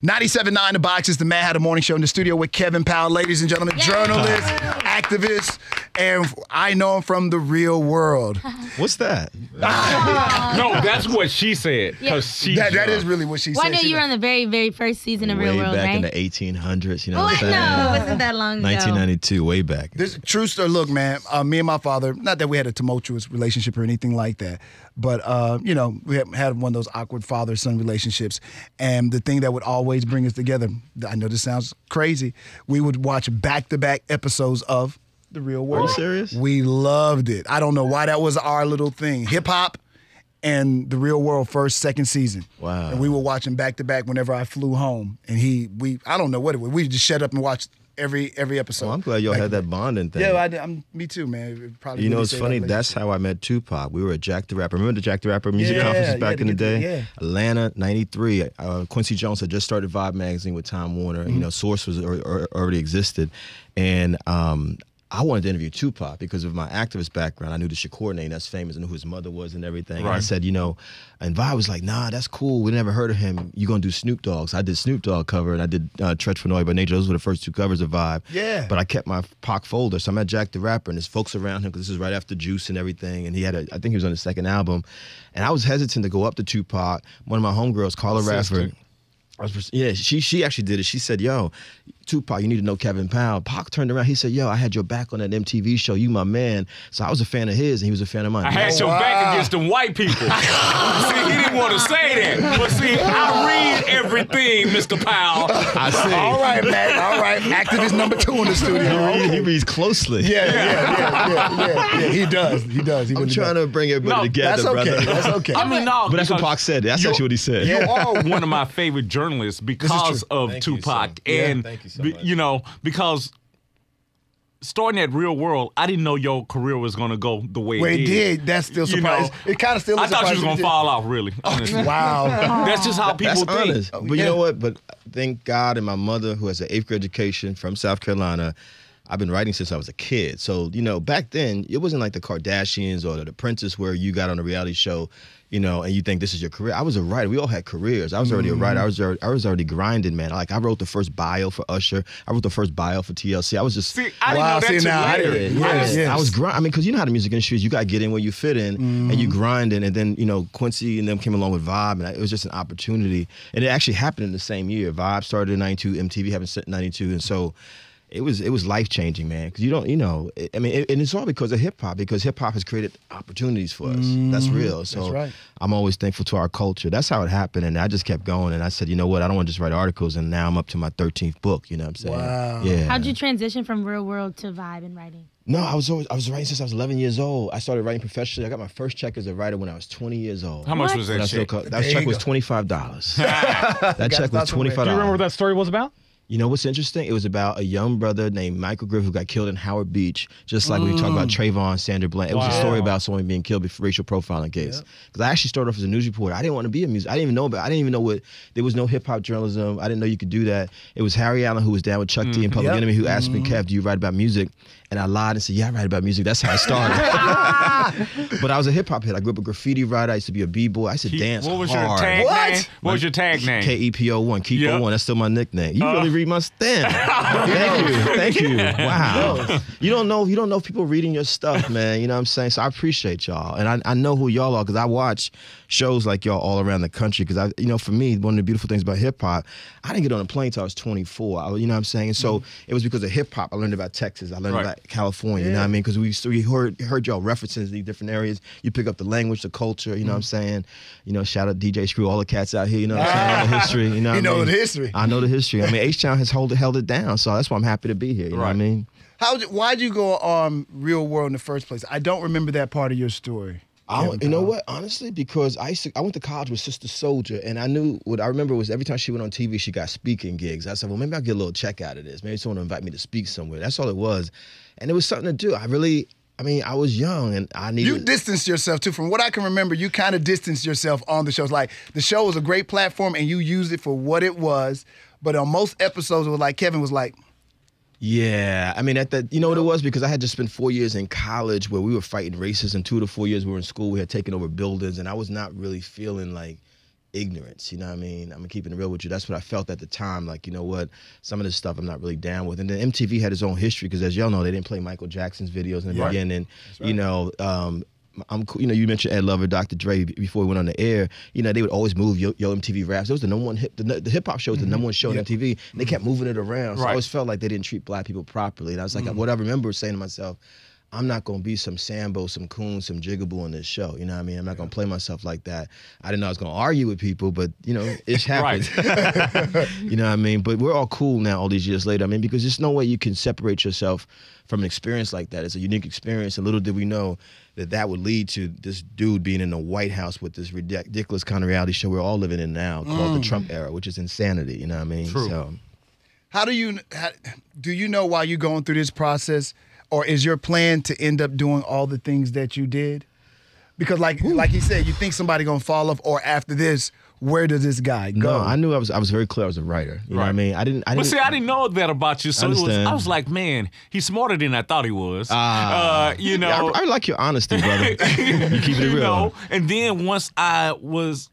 97.9 The Box is the Mad Hatter Morning Show in the studio with Kevin Powell, ladies and gentlemen, journalist, activist, and I know him from the real world. What's that? No, that's what she said. That is really what she said. Well, I know you were on the very, very first season of Real World, Way back right? in the 1800s, you know what I'm I saying? know. It wasn't that long ago. 1992, way back. This true story. Look, man, me and my father, not that we had a tumultuous relationship or anything like that, but, we had one of those awkward father-son relationships. And the thing that would always bring us together, I know this sounds crazy, we would watch back-to-back episodes of The Real World. Are you serious? We loved it. I don't know why that was our little thing. Hip-hop and The Real World first, second season. Wow. And we were watching back-to-back whenever I flew home. And I don't know what it was. We just shut up and watched every episode. Well, I'm glad y'all had that bonding thing. Yeah, me too, man. Probably You know, really it's saved funny. our That's how I met Tupac. We were at Jack the Rapper. Remember the Jack the Rapper music Yeah, conferences you back had to in the get day? to- yeah. Atlanta, 93. Quincy Jones had just started Vibe magazine with Time Warner. Mm-hmm. You know, Source was already existed. And I wanted to interview Tupac because of my activist background. I knew the Shakur name, that's famous. I knew who his mother was and everything. Right. And I said, and Vibe was like, nah, that's cool. We never heard of him. You gonna do Snoop Dogg. So I did Snoop Dogg cover and I did Treach for Noise by Nature. Those were the first two covers of Vibe. Yeah. But I kept my Pac folder. So I'm at Jack the Rapper and there's folks around him because this is right after Juice and everything. And I think he was on his second album. And I was hesitant to go up to Tupac. One of my homegirls, Carla Radford. She actually did it. She said, yo, Tupac, you need to know Kevin Powell. Pac turned around. He said, yo, I had your back on that MTV show. You my man. So I was a fan of his, and he was a fan of mine. I had your back against them white people. See, he didn't want to say that. But see, I read everything, Mr. Powell. I see. All right, man. All right. Activist number 2 in the studio. He reads closely. Yeah. He does. He I'm really trying does. to bring everybody together, That's okay. brother. That's okay. I mean, no. But that's what because Pac said. That's actually what he said. You are one of my favorite journalists because of Thank you, Tupac. son. Yeah, And, thank you so much. because starting at Real World, I didn't know your career was going to go the way Well, it it did. That's still surprising. It kind of still is I thought you was surprising going to it fall off, really. Honestly. Wow. That's just how people That's think. honest. But you know what? But thank God and my mother, who has an 8th grade education from South Carolina, I've been writing since I was a kid. So, back then, it wasn't like the Kardashians or the Apprentice where you got on a reality show, and you think this is your career. I was a writer. We all had careers. I was already a writer. I was already grinding, man. Like, I wrote the first bio for Usher. I wrote the first bio for TLC. I was just... See, I didn't know that till later. Yes. I was grinding. I mean, because you know how the music industry is. You got to get in where you fit in, and you grinding. And then, Quincy and them came along with Vibe, and it was just an opportunity. And it actually happened in the same year. Vibe started in 92, MTV happened in 92, and so... It was life-changing, man, because and it's all because of hip-hop, because hip-hop has created opportunities for us. That's real. So That's right. I'm always thankful to our culture. That's how it happened, and I just kept going, and I said, you know what, I don't want to just write articles, and now I'm up to my 13th book, you know what I'm saying? Wow. Yeah. How'd you transition from Real World to Vibe and writing? No, I was writing since I was 11 years old. I started writing professionally. I got my first check as a writer when I was 20 years old. How much What? was And that I still check? that check was $25. That check was $25. Do you Do you remember what that story was about? You know what's interesting? It was about a young brother named Michael Griffith who got killed in Howard Beach, just like we talk about Trayvon, Sandra Bland. It was a story about someone being killed for racial profiling case. Because I actually started off as a news reporter. I didn't want to be a music. I didn't even know there was no hip hop journalism. I didn't know you could do that. It was Harry Allen who was down with Chuck D and Public Enemy who asked me, Kev, do you write about music? And I lied and said, yeah, I write about music. That's how I started. But I was a hip hop head. I grew up a graffiti writer. I used to be a b-boy. I used to dance What was hard. your tag What? name? What was your tag name? KEPO1, Keep Yep. on 1. That's still my nickname. You really read my stand. Thank you. Wow. You don't know people reading your stuff, man. You know what I'm saying? So I appreciate y'all. And I know who y'all are because I watch shows like y'all all around the country. Because for me, one of the beautiful things about hip hop, I didn't get on a plane till I was 24. You know what I'm saying? And so it was because of hip hop I learned about Texas. I learned about California. You know what I mean? Because we heard y'all references these different areas. You pick up the language, the culture. You know what I'm saying? Shout out DJ Screw, all the cats out here. You know what I'm saying? All the history. You know what I mean? the history. I know the history. I mean, H-Town has held it down, so that's why I'm happy to be here. You know what I mean? Why'd you go on Real World in the first place? I don't remember that part of your story. You know what? Honestly, because I went to college with Sister Soldier, and I knew what I remember was every time she went on TV, she got speaking gigs. I said, well, maybe I'll get a little check out of this. Maybe someone will invite me to speak somewhere. That's all it was. And it was something to do. I was young, and I needed... You distanced yourself, too. From what I can remember, you kind of distanced yourself on the shows. Like, the show was a great platform, and you used it for what it was. But on most episodes, it was like, Kevin was like... Yeah, I mean, you know what it was? Because I had just spent 4 years in college where we were fighting racism. 2 to 4 years we were in school. We had taken over buildings, and I was not really feeling like ignorance. You know what I mean? I'm keeping it real with you. That's what I felt at the time. Like, you know what? Some of this stuff I'm not really down with. And then MTV had its own history because, as y'all know, they didn't play Michael Jackson's videos in the beginning. Right. You know, you know, you mentioned Ed Lover, Dr. Dre before we went on the air. You know, they would always move Yo MTV Raps. It was the number one hip. The hip hop show was the number one show on MTV. And they kept moving it around. So I always felt like they didn't treat black people properly. And I was like, what I remember saying to myself, I'm not going to be some Sambo, some Coon, some Jigaboo on this show. You know what I mean? I'm not going to play myself like that. I didn't know I was going to argue with people, but, you know, it happens. You know what I mean? But we're all cool now all these years later. I mean, because there's no way you can separate yourself from an experience like that. It's a unique experience, and little did we know that would lead to this dude being in the White House with this ridiculous kind of reality show we're all living in now called the Trump era, which is insanity. You know what I mean? True. So, how do you know while you're going through this process, or is your plan to end up doing all the things that you did? Because like he said, you think somebody gonna fall off, or after this, where does this guy go? No, I knew I was very clear I was a writer. You know what I mean? I didn't. But see, I didn't know that about you. So I was like, man, he's smarter than I thought he was. You know, yeah, I like your honesty, brother. You keep it real. You know, and then once I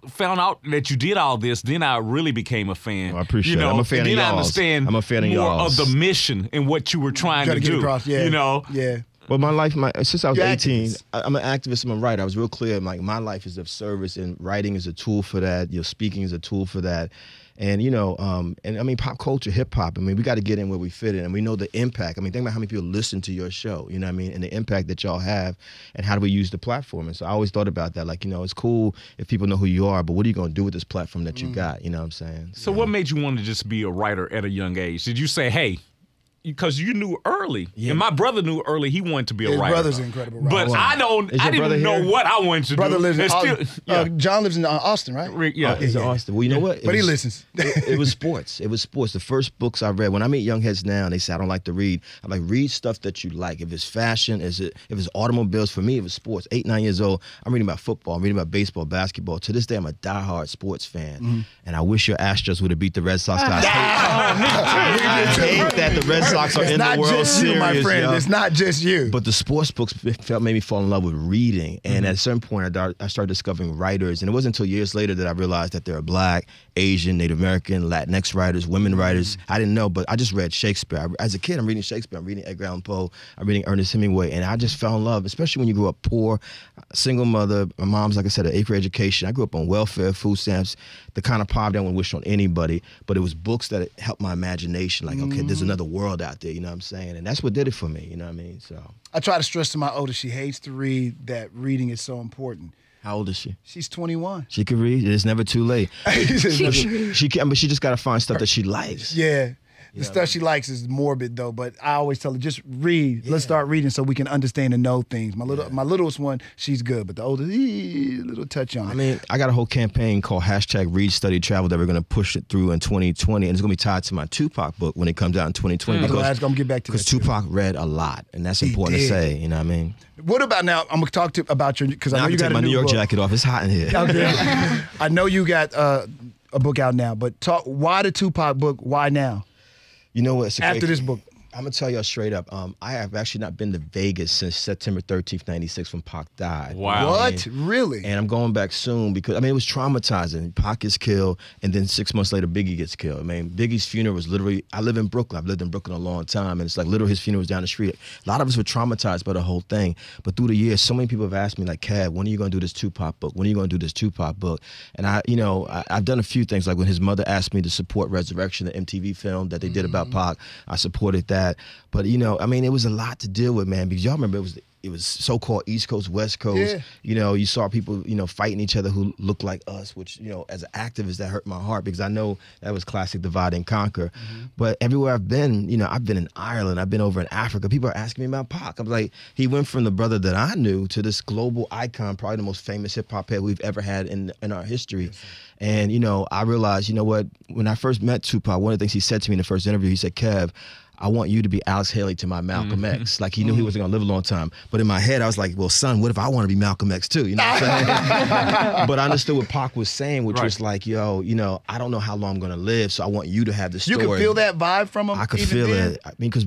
found out that you did all this, then I really became a fan. I appreciate it. I'm a fan of y'all. y'all's. I understand I'm a fan of more y'all's. of the mission and what you were trying to get do. across, yeah. You know, yeah. Well, my life, since I was 18, activist. I'm an activist, I'm a writer. I was real clear. Like, my life is of service, and writing is a tool for that. You know, speaking is a tool for that. And, you know, and I mean, pop culture, hip hop, I mean, we got to get in where we fit in. And we know the impact. I mean, think about how many people listen to your show, you know what I mean? And the impact that y'all have, and how do we use the platform? And so I always thought about that. Like, you know, it's cool if people know who you are, but what are you going to do with this platform that you got? You know what I'm saying? So what made you want to just be a writer at a young age? Did you say, hey, because you knew early, and my brother knew early he wanted to be a writer. His brother's an incredible writer. But I didn't know what I wanted to brother do. lives in Austin. John lives in Austin, right? Yeah. He's in Austin. Well, you know what? But he listens. It was sports. It was sports. The first books I read, when I meet young heads now and they say I don't like to read, I'm like, read stuff that you like. If it's fashion, if it's automobiles, for me, if it's sports. 8, 9 years old, I'm reading about football, I'm reading about baseball, basketball. To this day, I'm a diehard sports fan. And I wish your Astros would have beat the Red Sox. I hate that the Red Sox are in the World just you, my Series, friend. yo. It's not just you. But the sports books made me fall in love with reading. And at a certain point, I started discovering writers. And it wasn't until years later that I realized that there are Black, Asian, Native American, Latinx writers, women writers. I didn't know, but I just read Shakespeare. As a kid, I'm reading Shakespeare. I'm reading Edgar Allan Poe. I'm reading Ernest Hemingway. And I just fell in love, especially when you grew up poor, single mother. My mom's, like I said, an 8th grade education. I grew up on welfare, food stamps, the kind of poverty I wouldn't wish on anybody. But it was books that helped my imagination. Like, okay, there's another world out there, you know what I'm saying? And that's what did it for me, you know what I mean? So I try to stress to my oldest, she hates to read, that reading is so important. how old is she? She's 21. She can read. It's never too late. She But she just got to find stuff that she likes. Yeah. The stuff she likes is morbid though, but I always tell her, just read. Let's start reading so we can understand and know things. My littlest one, she's good, but the oldest, a little touch on it. I mean, I got a whole campaign called #ReadStudyTravel that we're going to push it through in 2020, and it's going to be tied to my Tupac book when it comes out in 2020. I'm going to get back to that. Because Tupac read a lot, and that's important to say, you know what I mean? What about now? I'm going to talk about your, because I Now know I you can got take my a New York book. jacket off. It's hot in here. Okay. I know you got a book out now, but why the Tupac book? Why now? You know what? After this book. I'm going to tell y'all straight up. I have actually not been to Vegas since September 13th, 96 when Pac died. Wow. What? Really? And I'm going back soon because, I mean, it was traumatizing. Pac gets killed, and then 6 months later, Biggie gets killed. I mean, Biggie's funeral was literally, I live in Brooklyn. I've lived in Brooklyn a long time, and it's like literally his funeral was down the street. A lot of us were traumatized by the whole thing. But through the years, so many people have asked me, like, Kev, when are you going to do this Tupac book? When are you going to do this Tupac book? And I've done a few things. Like when his mother asked me to support Resurrection, the MTV film that they did about Pac, I supported that. But, I mean, it was a lot to deal with, man, because y'all remember it was so-called East Coast, West Coast. Yeah. You saw people, fighting each other who looked like us, which, as an activist, that hurt my heart because I know that was classic divide and conquer. But everywhere I've been, I've been in Ireland, I've been over in Africa. People are asking me about Pac. I'm like, he went from the brother that I knew to this global icon, probably the most famous hip-hop head we've ever had in our history. Yes. And, I realized, when I first met Tupac, one of the things he said to me in the first interview, he said, Kev, I want you to be Alex Haley to my Malcolm X. Like, he knew he wasn't going to live a long time. But in my head, I was like, well, son, what if I want to be Malcolm X too? You know what I'm saying? But I understood what Pac was saying, which was like, I don't know how long I'm going to live, so I want you to have the story. You could feel that vibe from him? I could feel it. I mean, because,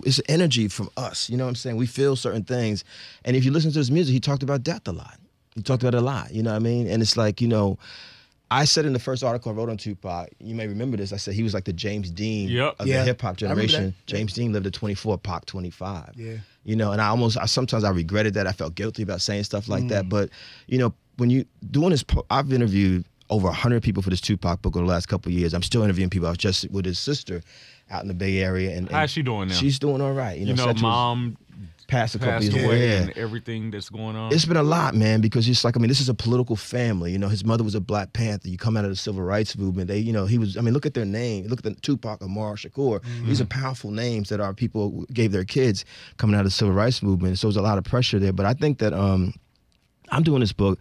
it's energy from us. You know what I'm saying? We feel certain things. And if you listen to his music, he talked about death a lot. He talked about it a lot. You know what I mean? And it's like, I said in the first article I wrote on Tupac, you may remember this, I said he was like the James Dean of the hip-hop generation. James Dean lived at 24, Pac 25. Yeah. You know, and sometimes I regretted that. I felt guilty about saying stuff like that. But, you know, when you doing this, I've interviewed over 100 people for this Tupac book over the last couple of years. I'm still interviewing people. I was just with his sister out in the Bay Area. And how's she doing now? She's doing all right. You know, mom passed a couple years away and everything that's going on. It's been a lot, man, because it's like, I mean, this is a political family. You know, his mother was a Black Panther. You come out of the civil rights movement. They, you know, he was, I mean, look at their name. Look at the Tupac, Amar, Shakur. These are powerful names that our people gave their kids coming out of the civil rights movement. So there's a lot of pressure there. But I think that I'm doing this book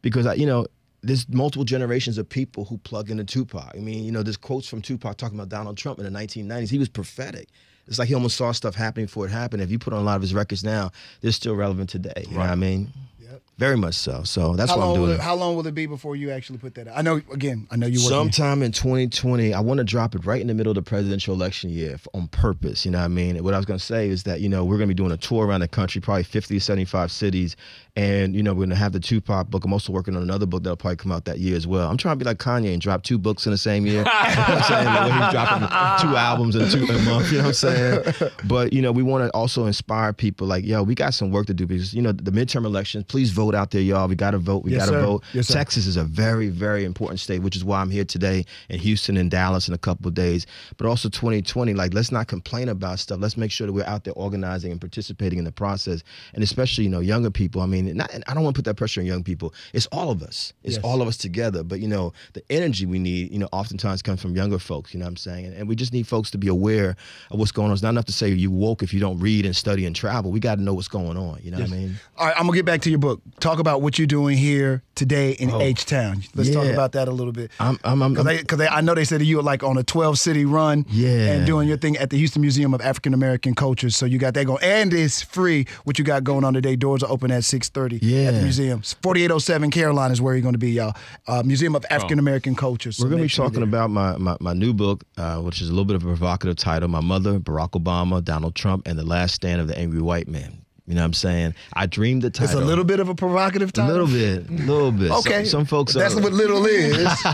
because, you know, there's multiple generations of people who plug into Tupac. I mean, you know, there's quotes from Tupac talking about Donald Trump in the 1990s. He was prophetic. It's like he almost saw stuff happening before it happened. If you put on a lot of his records now, they're still relevant today. You know what I mean? Yep. Very much so. So that's what I'm doing. How long will it be before you actually put that out? I know you working. Sometime in 2020, I want to drop it right in the middle of the presidential election year on purpose. You know what I mean? What I was going to say is that, you know, we're going to be doing a tour around the country, probably 50 to 75 cities. And, you know, we're going to have the Tupac book. I'm also working on another book that'll probably come out that year as well. I'm trying to be like Kanye and drop 2 books in the same year. You know what I'm saying? Like when he's dropping 2 albums in a month, you know what I'm saying? But, you know, we want to also inspire people like, yo, we got some work to do because, you know, the midterm elections, please vote out there, y'all. We got to vote. We got to vote. Yes, Texas is a very, very important state, which is why I'm here today in Houston and Dallas in a couple of days. But also 2020, like, let's not complain about stuff. Let's make sure that we're out there organizing and participating in the process. And especially, you know, younger people. I mean, I don't want to put that pressure on young people. It's all of us. It's all of us together. But, you know, the energy we need, you know, oftentimes comes from younger folks, you know what I'm saying? And we just need folks to be aware of what's going on. It's not enough to say you woke if you don't read and study and travel. We got to know what's going on, you know what I mean? All right, I'm going to get back to your book. Talk about what you're doing here today in H-Town. Let's talk about that a little bit. Because I know they said that you were like on a 12-city run and doing your thing at the Houston Museum of African American Culture. So you got that going. And it's free, what you got going on today. Doors are open at 6:30 at the museum. 4807 Caroline is where you're going to be, y'all. Museum of African American Culture. So we're going to be talking about my new book, which is a little bit of a provocative title, My Mother, Barack Obama, Donald Trump, and the Last Stand of the Angry White Man. You know what I'm saying? I dreamed the title. It's a little bit of a provocative title? A little bit. Okay. Some folks That's what little is.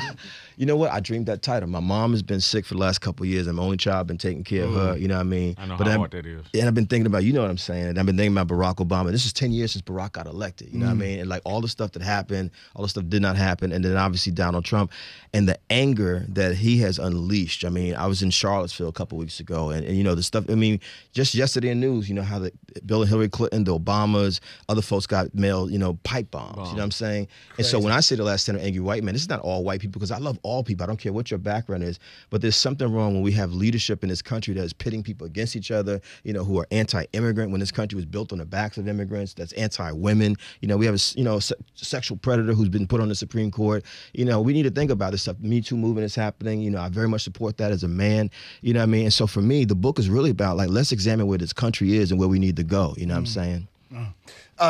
You know what? I dreamed that title. My mom has been sick for the last couple of years. I'm the only child. I've been taking care of her. You know what I mean? I know how hard that is. And I've been thinking about, you know what I'm saying? And I've been thinking about Barack Obama. This is 10 years since Barack got elected. You know what I mean? And like all the stuff that happened, all the stuff did not happen. And then obviously Donald Trump and the anger that he has unleashed. I mean, I was in Charlottesville a couple of weeks ago. And you know, the stuff, I mean, just yesterday in news, you know, how Bill and Hillary Clinton, the Obamas, other folks got mailed, you know, pipe bombs. You know what I'm saying? And so when I say the last stand of angry white men, this is not all white people because I love all people. I don't care what your background is, but there's something wrong when we have leadership in this country that is pitting people against each other, you know, who are anti-immigrant when this country was built on the backs of immigrants, that's anti-women. You know, we have a sexual predator who's been put on the Supreme Court. You know, we need to think about this stuff. The Me Too movement is happening. You know, I very much support that as a man. You know what I mean? And so for me, the book is really about, like, let's examine where this country is and where we need to go. You know what I'm saying?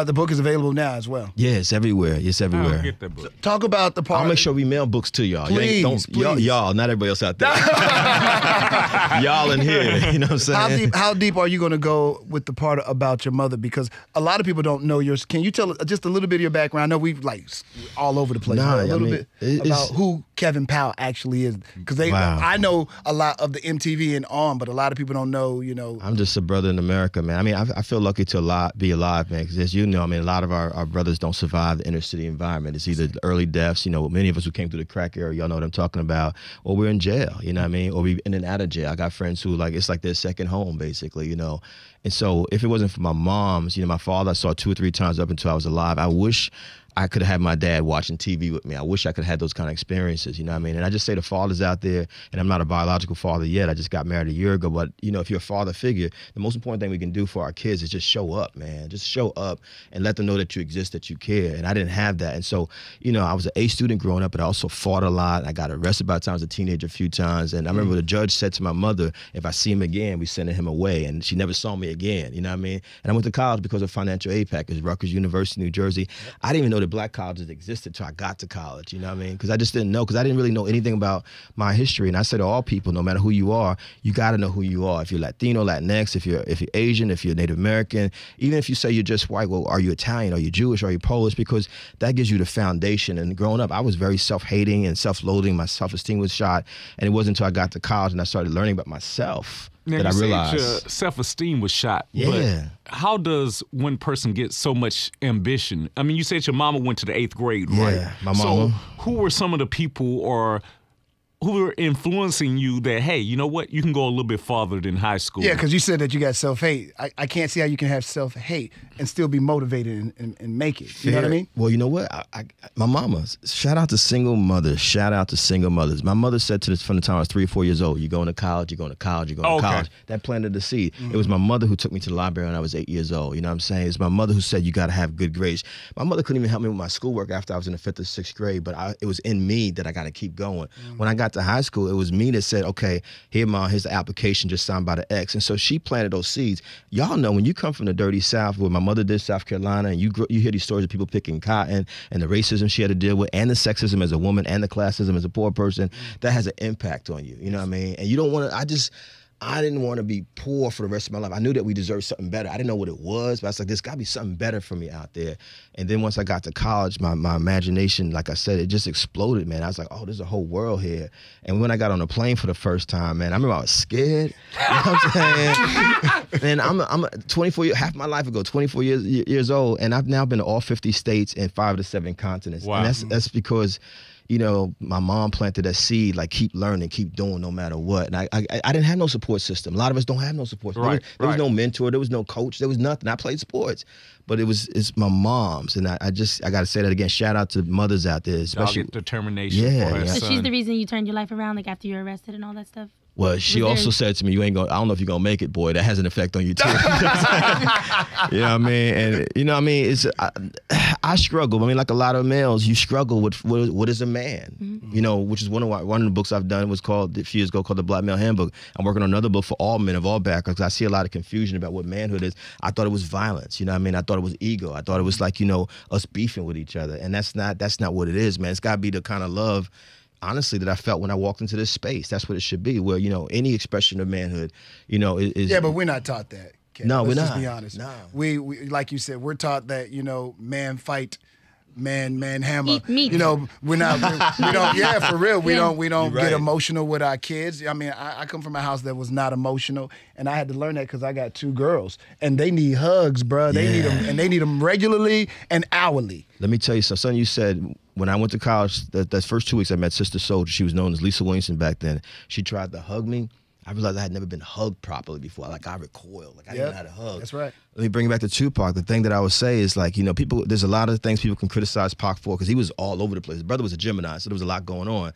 The book is available now as well. Yeah, it's everywhere. It's everywhere. I don't get that book. Talk about the part. I'll make sure we mail books to y'all. Please. Y'all, not everybody else out there. Y'all in here. You know what I'm saying? How deep are you going to go with the part about your mother? Because a lot of people don't know yours. Can you tell just a little bit of your background? I know we've like all over the place. A little bit about who Kevin Powell actually is. Because I know a lot of the MTV and on, but a lot of people don't know, you know. I'm just a brother in America, man. I mean, I feel lucky to be alive, man. Because as you know, I mean, a lot of our brothers don't survive the inner city environment. It's either early deaths, you know, many of us who came through the crack era, y'all know what I'm talking about, or we're in jail, you know what I mean? Or we've in and out of jail. I got friends who, like, it's like their second home, basically, you know. And so if it wasn't for my moms, you know, my father I saw 2 or 3 times up until I was alive. I wish I could have had my dad watching TV with me. I wish I could have had those kind of experiences, you know what I mean? And I just say the fathers out there, and I'm not a biological father yet. I just got married a year ago. But, you know, if you're a father figure, the most important thing we can do for our kids is just show up, man. Just show up and let them know that you exist, that you care. And I didn't have that. And so, you know, I was an A student growing up, but I also fought a lot. I got arrested by the time I was a teenager a few times. And I remember the judge said to my mother, if I see him again, we sending him away. And she never saw me again, you know what I mean? And I went to college because of financial aid package, Rutgers University, New Jersey. I didn't even know that black colleges existed till I got to college. You know what I mean? Because I just didn't know, because I didn't really know anything about my history. And I say to all people, no matter who you are, you got to know who you are. If you're Latino, Latinx, if you're Asian, if you're Native American, even if you say you're just white, well, are you Italian? Are you Jewish? Are you Polish? Because that gives you the foundation. And growing up, I was very self-hating and self-loathing. My self-esteem was shot. And it wasn't until I got to college and I started learning about myself that I realized. Your self-esteem was shot. Yeah. But how does one person get so much ambition? I mean, you said your mama went to the 8th grade, right? Yeah, my mama. So who were some of the people or who were influencing you that, hey, you know what, you can go a little bit farther than high school? Yeah, because you said that you got self-hate. I can't see how you can have self-hate and still be motivated and make it. You know what I mean? Well, you know what? My mama, shout out to single mothers. Shout out to single mothers. My mother said to this from the time I was 3 or 4 years old, you're going to college, you're going to college, you're going to college. That planted the seed. It was my mother who took me to the library when I was 8 years old. You know what I'm saying? It's my mother who said you got to have good grades. My mother couldn't even help me with my schoolwork after I was in the 5th or 6th grade, but it was in me that I got to keep going. When I got to high school, it was me that said, okay, here, Mom, here's the application just signed by the ex. And so she planted those seeds. Y'all know when you come from the dirty South, where my mother did, South Carolina, and you hear these stories of people picking cotton and the racism she had to deal with and the sexism as a woman and the classism as a poor person, that has an impact on you. You know what I mean? And you don't want to, I didn't want to be poor for the rest of my life. I knew that we deserved something better. I didn't know what it was, but I was like, there's got to be something better for me out there. And then once I got to college, my imagination, like I said, it just exploded, man. I was like, oh, there's a whole world here. And when I got on a plane for the first time, man, I remember I was scared. You know what I'm saying? And I'm 24 years, half my life ago, 24 years old, and I've now been to all 50 states and 5 to 7 continents. Wow. And that's because, you know, my mom planted that seed, like keep learning, keep doing no matter what. And I didn't have no support system. A lot of us don't have no support system. There was no mentor, there was no coach, there was nothing. I played sports, but it's my mom's. And I got to say that again. Shout out to mothers out there, especially determination. Yeah, for her So son. she's the reason you turned your life around, like after you were arrested and all that stuff? Well, she also said to me, I don't know if you're going to make it, boy. That has an effect on you, too. You know what I mean? And, you know what I mean? I struggle. I mean, like a lot of males, you struggle with what is a man, you know, which is one of the books I've done was called, a few years ago, called The Black Male Handbook. I'm working on another book for all men of all backgrounds because I see a lot of confusion about what manhood is. I thought it was violence, you know what I mean? I thought it was ego. I thought it was like, you know, us beefing with each other. And that's not what it is, man. It's got to be the kind of love, honestly, that I felt when I walked into this space. That's what it should be, where, you know, any expression of manhood, you know, is... Yeah, but we're not taught that, Kevin. No, we're Let's not. just be honest. No. We, like you said, we're taught that, you know, man fight, man hammer. Eat meat. You know, we don't, yeah, for real. We don't You're get right. emotional with our kids. I mean, I come from a house that was not emotional, and I had to learn that because I got 2 girls, and they need hugs, bro. They need them, and they need them regularly and hourly. Let me tell you something. You said when I went to college, that first 2 weeks I met Sister Soldier. She was known as Lisa Williamson back then. She tried to hug me. I realized I had never been hugged properly before. Like, I recoiled. Like, I didn't know how to hug. That's right. Let me bring it back to Tupac. The thing that I would say is, like, you know, there's a lot of things people can criticize Pac for because he was all over the place. His brother was a Gemini, so there was a lot going on.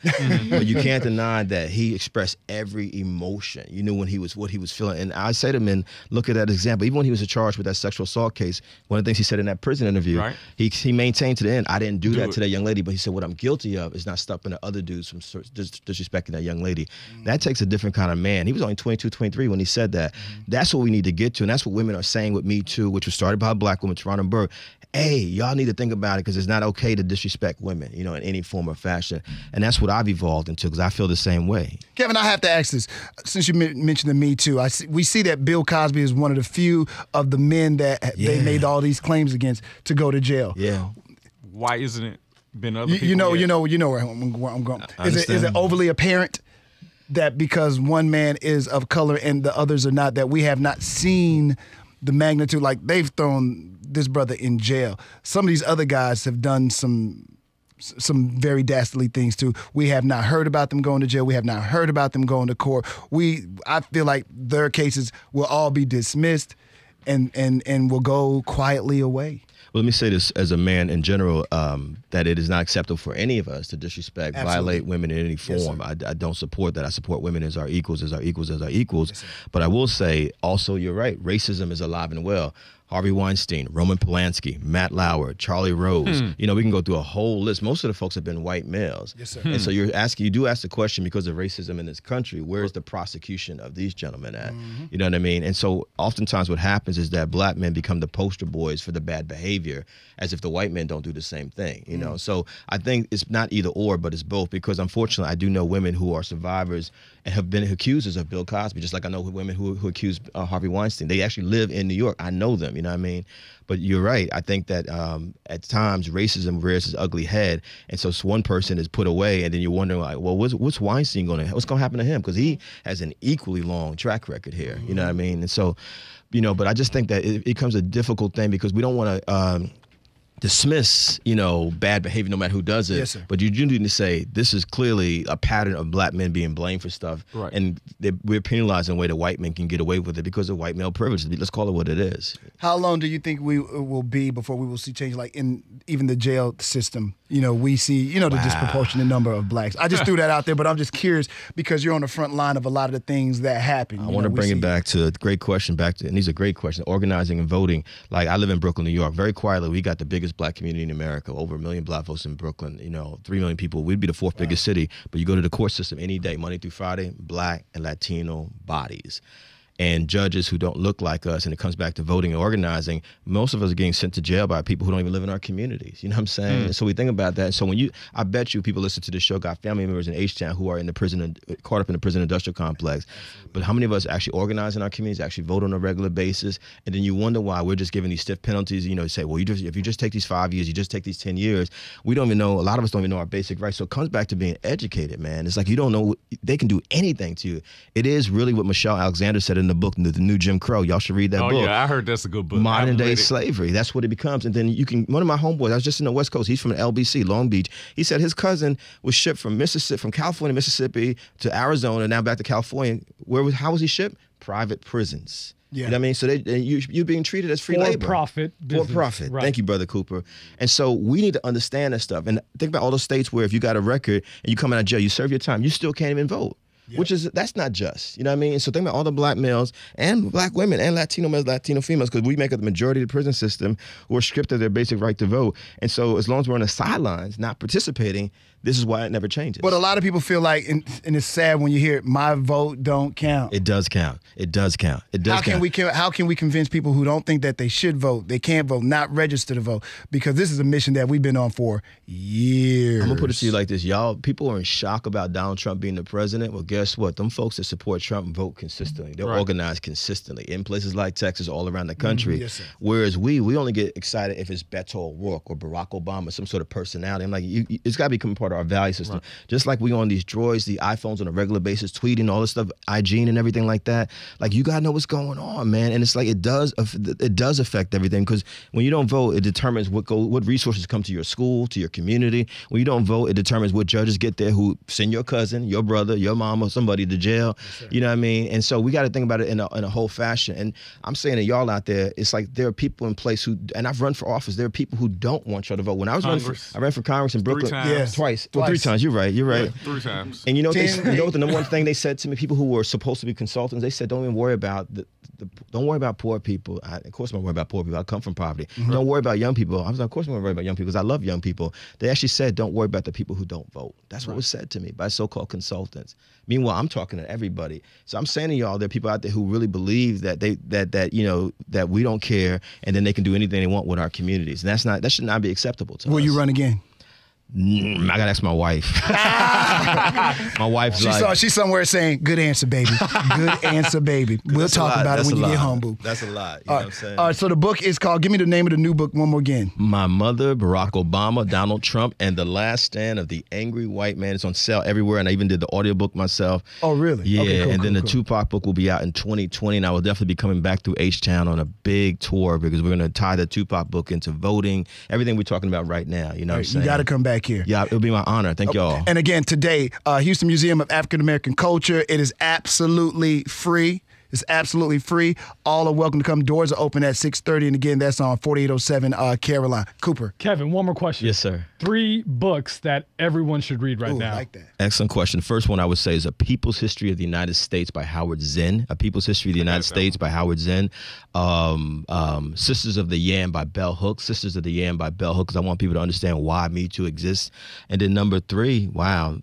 But you can't deny that he expressed every emotion. You knew what he was feeling. And I say to men, look at that example. Even when he was charged with that sexual assault case, one of the things he said in that prison interview, he maintained to the end, I didn't do that to that young lady, but he said, what I'm guilty of is not stopping the other dudes from disrespecting that young lady. That takes a different kind of man. He was only 22, 23 when he said that. That's what we need to get to, and that's what women are saying with Me Too, which was started by a black woman, Tarana Burke. Hey, y'all need to think about it because it's not okay to disrespect women, you know, in any form or fashion. And that's what I've evolved into because I feel the same way. Kevin, I have to ask this. Since you mentioned the Me Too, we see that Bill Cosby is one of the few of the men that they made all these claims against to go to jail. Yeah. Why isn't it been other people? You know where I'm going. Is it overly apparent that because one man is of color and the others are not, that we have not seen the magnitude? Like, they've thrown this brother in jail. Some of these other guys have done some very dastardly things too. We have not heard about them going to jail. We have not heard about them going to court. I feel like their cases will all be dismissed and will go quietly away. Well, let me say this as a man in general, that it is not acceptable for any of us to disrespect, violate women in any form. Yes, I don't support that. I support women as our equals, as our equals, as our equals. Yes, but I will say also, you're right, racism is alive and well. Harvey Weinstein, Roman Polanski, Matt Lauer, Charlie Rose. You know, we can go through a whole list. Most of the folks have been white males. Yes, sir. And so you do ask the question, because of racism in this country, where's the prosecution of these gentlemen at? You know what I mean? And so oftentimes what happens is that black men become the poster boys for the bad behavior, as if the white men don't do the same thing, you know? So I think it's not either or, but it's both, because unfortunately I do know women who are survivors and have been accusers of Bill Cosby, just like I know women who accused Harvey Weinstein. They actually live in New York. I know them, you know what I mean? But you're right. I think that at times racism rears its ugly head, and so one person is put away, and then you're wondering, like, well, what's Weinstein what's going to happen to him? Because he has an equally long track record here, you know what I mean? And so, you know, but I just think that it becomes a difficult thing, because we don't want to dismiss, you know, bad behavior no matter who does it. Yes, sir. But you do need to say this is clearly a pattern of black men being blamed for stuff, Right. and we're penalizing the way that white men can get away with it because of white male privilege. Let's call it what it is. How long do you think we will be before we will see change, like in even the jail system? You know, we see, you know, the disproportionate number of blacks. I just threw that out there, but I'm just curious because you're on the front line of a lot of the things that happen. I want to bring it back to a great question, and these are great questions, organizing and voting. Like, I live in Brooklyn, New York. Very quietly, we got the biggest black community in America, over 1 million black folks in Brooklyn, you know, 3 million people. We'd be the fourth biggest city, but you go to the court system any day, Monday through Friday, black and Latino bodies. And judges who don't look like us, and it comes back to voting and organizing, most of us are getting sent to jail by people who don't even live in our communities. You know what I'm saying? And so we think about that. So I bet you people listen to this show got family members in H-Town who are in the prison, caught up in the prison industrial complex. But how many of us actually organize in our communities, actually vote on a regular basis? And then you wonder why we're just giving these stiff penalties. You know, you say, well, if you just take these 5 years, you just take these 10 years. We don't even know, a lot of us don't even know our basic rights. So it comes back to being educated, man. It's like you don't know, they can do anything to you. It is really what Michelle Alexander said in the book, The New Jim Crow. Y'all should read that book. Oh, yeah, I heard that's a good book. Modern day slavery. That's what it becomes. And then one of my homeboys, I was just in the West Coast, he's from LBC, Long Beach. He said his cousin was shipped from California, Mississippi to Arizona, now back to California. How was he shipped? Private prisons. Yeah. You know what I mean? So you're being treated as free labor. For-profit business. For-profit. Right. Thank you, Brother Cooper. And so we need to understand that stuff. And think about all those states where if you got a record and you come out of jail, you serve your time, you still can't even vote. Yeah. That's not just, you know what I mean? And so think about all the black males and black women and Latino males, Latino females, because we make up the majority of the prison system who are stripped of their basic right to vote. And so as long as we're on the sidelines, not participating, this is why it never changes. But a lot of people feel like, and it's sad when you hear, my vote don't count. It does count. It does count. It does count. How can we convince people who don't think that they should vote, they can't vote, not register to vote? Because this is a mission that we've been on for years. I'm going to put it to you like this. People are in shock about Donald Trump being the president. Well, guess what? Them folks that support Trump vote consistently. They're organized consistently in places like Texas, all around the country. Yes, sir. Whereas we only get excited if it's Beto O'Rourke or Barack Obama, some sort of personality. I'm like, it's got to become part of our value system. Right. Just like we on these droids, the iPhones on a regular basis, tweeting, all this stuff, hygiene and everything like that. Like, you got to know what's going on, man. And it's like it does affect everything, because when you don't vote, it determines what resources come to your school, to your community. When you don't vote, it determines what judges get there who send your cousin, your brother, your mama, somebody to jail. Yes, you know what I mean? And so we got to think about it in a whole fashion. And I'm saying to y'all out there, it's like there are people in place who, and I've run for office, there are people who don't want y'all to vote. When I was I ran for Congress in Brooklyn. 3 times. Twice. Well, 3 times. You're right. Yeah, 3 times. And you know what the number one thing they said to me, people who were supposed to be consultants, they said, don't even worry about don't worry about poor people. Of course I'm worried about poor people. I come from poverty. Mm-hmm. Don't worry about young people. I was like, of course I'm worried about young people because I love young people. They actually said, don't worry about the people who don't vote. That's what was said to me by so-called consultants. Meanwhile, I'm talking to everybody. So I'm saying to y'all, there are people out there who really believe that that we don't care, and then they can do anything they want with our communities. And that should not be acceptable to us. Will you run again? I gotta ask my wife. My wife's she's somewhere saying, "Good answer, baby. Good answer, baby." We'll talk about it when you get home, boo. That's a lot. You know what I'm saying? All right. So the book is called. Give me the name of the new book one more again. My Mother, Barack Obama, Donald Trump, and the Last Stand of the Angry White Man. It's on sale everywhere, and I even did the audiobook myself. Oh, really? Yeah. Okay, cool, and then cool, the Tupac book will be out in 2020, and I will definitely be coming back through H-Town on a big tour because we're gonna tie the Tupac book into voting, everything we're talking about right now. You know what I'm saying? You got to come back here. Yeah, it'll be my honor. Thank y'all. And again, today, Houston Museum of African American Culture. It is absolutely free. It's absolutely free. All are welcome to come. Doors are open at 6:30, and again, that's on 4807 Caroline. Cooper. Kevin, one more question. Yes, sir. 3 books that everyone should read right Ooh, now. I like that. Excellent question. First one I would say is A People's History of the United States by Howard Zinn. A People's History of the United States by Howard Zinn. Sisters of the Yam by Bell Hooks. Sisters of the Yam by Bell Hooks, because I want people to understand why Me Too exists. And then number 3, wow,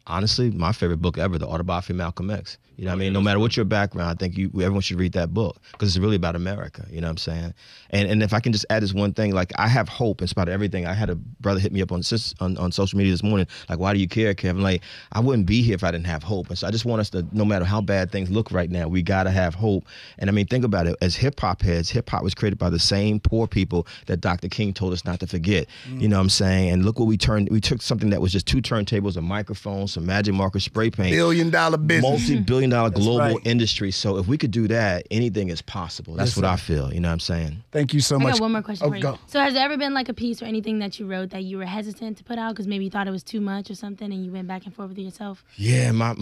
honestly, my favorite book ever, The Autobiography of Malcolm X. You know what I mean? No matter what your background, I think everyone should read that book because it's really about America. You know what I'm saying? And if I can just add this one thing, like I have hope in spite of everything. I had a brother hit me up on social media this morning, like, why do you care, Kevin? Like, I wouldn't be here if I didn't have hope. And so I just want us to, no matter how bad things look right now, we got to have hope. And I mean, think about it. As hip-hop heads, hip-hop was created by the same poor people that Dr. King told us not to forget. You know what I'm saying? And look what we took something that was just 2 turntables, a microphone, some magic marker, spray paint. Billion-dollar business. Multi-billion-dollar global right. industry. So if we could do that, anything is possible. That's what I feel. You know what I'm saying? Thank you so I much. got one more question for you. Go. So has there ever been like a piece or anything that you wrote that you were hesitant to put out because maybe you thought it was too much or something and you went back and forth with yourself? Yeah, my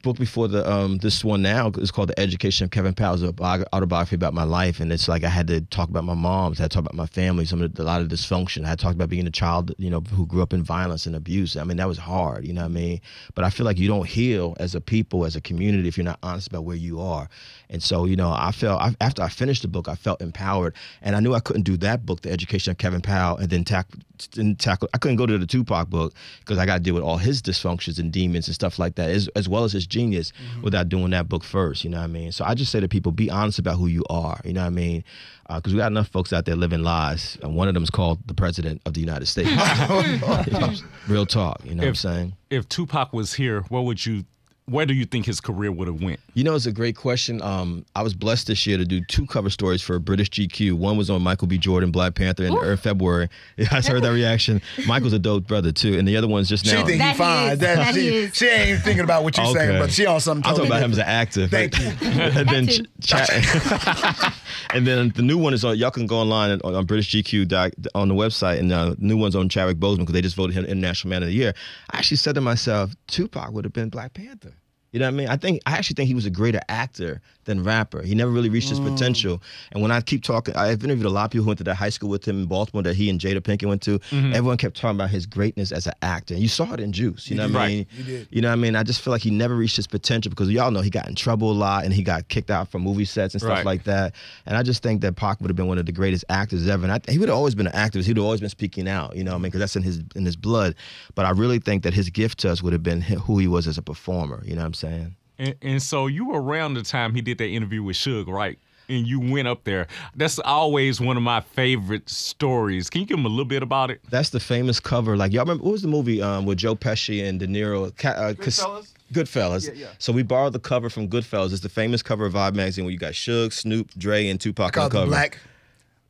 book before this one now is called The Education of Kevin Powell. It's an autobiography about my life, and it's like I had to talk about my moms, I had to talk about my family, a lot of dysfunction. I had to talk about being a child, who grew up in violence and abuse. I mean, that was hard, you know what I mean? But I feel like you don't heal as a people, as a community, if you're not honest about where you are. And so, I felt after I finished the book, I felt empowered, and I knew I couldn't do that book, The Education of Kevin Powell, and then tackle. I couldn't go to the Tupac book because I got to deal with all his dysfunctions and demons and stuff like that, as well as his genius, without doing that book first. You know what I mean? So I just say to people, be honest about who you are. You know what I mean? Because we got enough folks out there living lies, and one of them is called the President of the United States. Real talk. You know what I'm saying? If Tupac was here, where do you think his career would have went? It's a great question. I was blessed this year to do 2 cover stories for British GQ. One was on Michael B. Jordan, Black Panther, in February. I heard that reaction. Michael's a dope brother, too. And the other one's just now. She think he fine. She ain't thinking about what you're saying, but she on something I'm totally talking about him different. as an actor. Thank you. And then and then the new one is on, y'all can go online on British GQ on the website, and the new one's on Chadwick Boseman because they just voted him International Man of the Year. I actually said to myself, Tupac would have been Black Panther. You know what I mean? I actually think he was a greater actor than rapper. He never really reached his potential. And when I keep talking, I've interviewed a lot of people who went to that high school with him in Baltimore that he and Jada Pinkett went to. Everyone kept talking about his greatness as an actor. And you saw it in Juice. You know what I mean? You did. You know what I mean? I just feel like he never reached his potential because y'all know he got in trouble a lot and he got kicked out from movie sets and stuff like that. And I just think that Pac would have been one of the greatest actors ever. And he would have always been an activist. He would have always been speaking out, you know what I mean? Because that's in his blood. But I really think that his gift to us would have been who he was as a performer. You know what I'm saying? And so you were around the time he did that interview with Suge, right? And you went up there. That's always one of my favorite stories. Can you give him a little bit about it? That's the famous cover. Like, y'all remember, what was the movie with Joe Pesci and De Niro? Goodfellas? Goodfellas. Yeah. So we borrowed the cover from Goodfellas. It's the famous cover of Vibe magazine where you got Suge, Snoop, Dre, and Tupac on the cover.